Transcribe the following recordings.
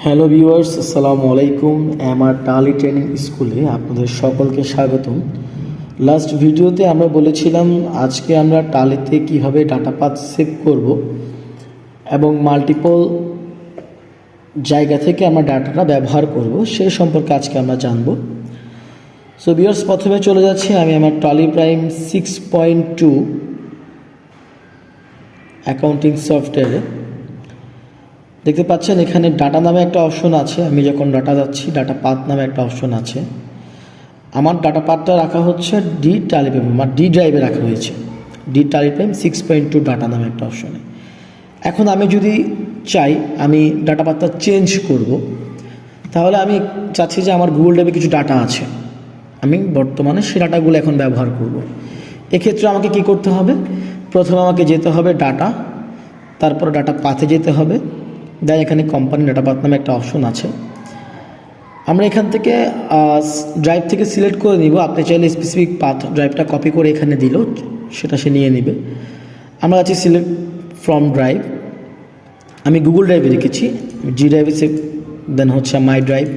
Hello viewers, আসসালামু আলাইকুম। আমার টালি ট্রেনিং স্কুলে আপনাদের সকলকে স্বাগতম। লাস্ট ভিডিওতে আমরা বলেছিলাম আজকে আমরা টালিতে কিভাবে ডাটা পাথ সেভ করব এবং মাল্টিপল জায়গা থেকে আমরা ডাটাটা ব্যবহার করব সেই সম্পর্কে আজকে আমরা জানব। সো ভিউয়ার্স, প্রথমে চলে যাচ্ছি আমি আমার টালি প্রাইম 6.2 অ্যাকাউন্টিং সফটওয়্যারে। দেখতে পাচ্ছেন এখানে ডাটা নামে একটা অপশন আছে। আমি যখন ডাটা যাচ্ছি ডাটা পাথ নামে একটা অপশন আছে। আমার ডাটা পাথটা রাখা হচ্ছে ডি টালি প্রাইম, আমার ডি ড্রাইভে রাখা হয়েছে ডি টালি প্রাইম 6.2 ডাটা নামে একটা অপশনে। এখন আমি যদি চাই আমি ডাটা পাথটা চেঞ্জ করব, তাহলে আমি চাচ্ছি যে আমার গুগল ড্রাইভে কিছু ডাটা আছে, আমি বর্তমানে সেই ডাটাগুলো এখন ব্যবহার করব। এক্ষেত্রে আমাকে কি করতে হবে? প্রথমে আমাকে যেতে হবে ডাটা, তারপর ডাটা পাথে যেতে হবে। দেন এখানে কোম্পানি ডাটা পাথ নামে একটা অপশন আছে। আমরা এখান থেকে ড্রাইভ থেকে সিলেক্ট করে নিব। আপনি চাইলে স্পেসিফিক পাথ ড্রাইভটা কপি করে এখানে দিলেও সেটা সে নিয়ে নেবে। আমরা আছি সিলেক্ট ফ্রম ড্রাইভ, আমি গুগল ড্রাইভে রেখেছি, জি ড্রাইভে সেভ, দেন হচ্ছে মাই ড্রাইভ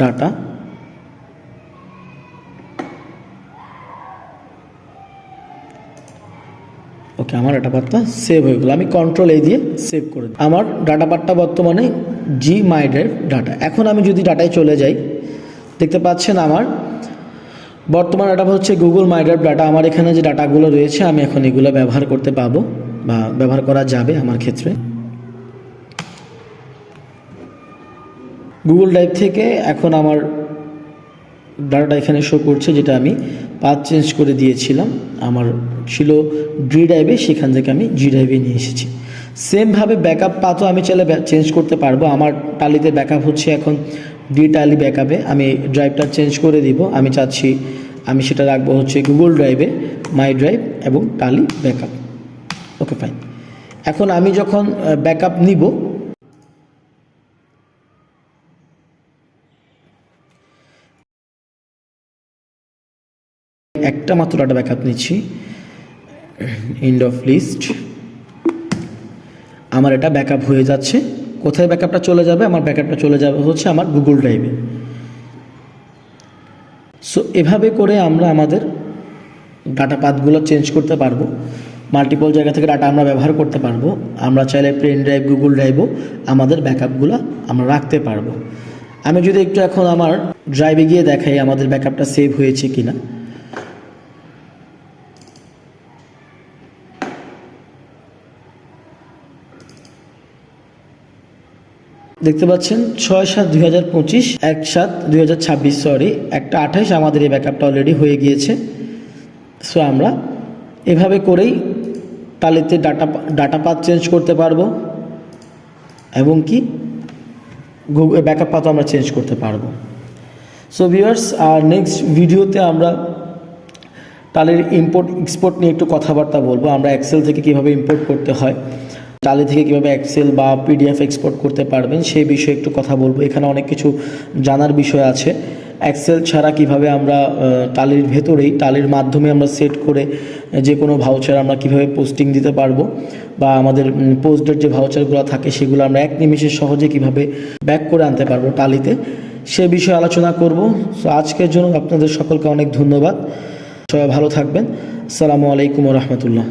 ডাটা। ওকে, আমার ডাটা পাথটা সেভ হয়ে গেল। আমি কন্ট্রোল এ দিয়ে সেভ করে দিই। আমার ডাটা পাথটা বর্তমানে জি মাই ড্রাইভ ডাটা। এখন আমি যদি ডাটায় চলে যাই, দেখতে পাচ্ছেন আমার বর্তমান ডাটা হচ্ছে গুগল মাই ড্রাইভ ডাটা। আমার এখানে যে ডাটাগুলো রয়েছে আমি এখন এগুলো ব্যবহার করতে পারবো বা ব্যবহার করা যাবে আমার ক্ষেত্রে। গুগল ড্রাইভ থেকে এখন আমার ডাটাটা এখানে শো করছে, যেটা আমি পাথ চেঞ্জ করে দিয়েছিলাম। আমার ছিল ডি ড্রাইভে, সেখান থেকে আমি জি ড্রাইভে নিয়ে এসেছি। সেমভাবে ব্যাকআপ পাথও আমি চাইলে চেঞ্জ করতে পারবো। আমার টালিতে ব্যাকআপ হচ্ছে এখন ডি টালি ব্যাকআপে। আমি ড্রাইভটা চেঞ্জ করে দিব। আমি চাচ্ছি আমি সেটা রাখবো হচ্ছে গুগল ড্রাইভে মাই ড্রাইভ এবং টালি ব্যাকআপ। ওকে, ফাইন। এখন আমি যখন ব্যাকআপ নিব, একটা মাত্র ডাটা ব্যাকআপ নিচ্ছি, এন্ড অফ লিস্ট। আমার এটা ব্যাকআপ হয়ে যাচ্ছে। কোথায় ব্যাকআপটা চলে যাবে? আমার ব্যাকআপটা চলে যাবে হচ্ছে আমার গুগল ড্রাইভে। সো এভাবে করে আমরা আমাদের ডাটা পাথগুলো চেঞ্জ করতে পারবো। মাল্টিপল জায়গা থেকে ডাটা আমরা ব্যবহার করতে পারবো। আমরা চাইলে পেন ড্রাইভ, গুগল ড্রাইভও আমাদের ব্যাকআপগুলো আমরা রাখতে পারবো। আমি যদি একটু এখন আমার ড্রাইভে গিয়ে দেখাই আমাদের ব্যাকআপটা সেভ হয়েছে কিনা। দেখতে পাচ্ছেন 6/7/2025, 1/7/2026, সরি 1/28 আমাদের এই ব্যাকআপটা অলরেডি হয়ে গিয়েছে। সো আমরা এভাবে করেই টালিতে ডাটা পাথ চেঞ্জ করতে পারবো এবং কি ব্যাকআপ পাথও আমরা চেঞ্জ করতে পারবো। সো ভিউয়ার্স, আর নেক্সট ভিডিওতে আমরা টালির ইম্পোর্ট এক্সপোর্ট নিয়ে একটু কথাবার্তা বলবো। আমরা এক্সেল থেকে কিভাবে ইম্পোর্ট করতে হয়, টালি থেকে কীভাবে এক্সেল বা পিডিএফ এক্সপোর্ট করতে পারবেন সেই বিষয়ে একটু কথা বলবো। এখানে অনেক কিছু জানার বিষয় আছে। এক্সেল ছাড়া কিভাবে আমরা টালির ভেতরেই টালির মাধ্যমে আমরা সেট করে যে কোনো ভাউচার আমরা কিভাবে পোস্টিং দিতে পারবো, বা আমাদের পোস্টের যে ভাউচারগুলো থাকে সেগুলো আমরা এক নিমিষে সহজে কিভাবে ব্যাক করে আনতে পারবো টালিতে, সে বিষয়ে আলোচনা করব। সো আজকের জন্য আপনাদের সকলকে অনেক ধন্যবাদ। সবাই ভালো থাকবেন। আসসালামু আলাইকুম ওয়া রাহমাতুল্লাহ।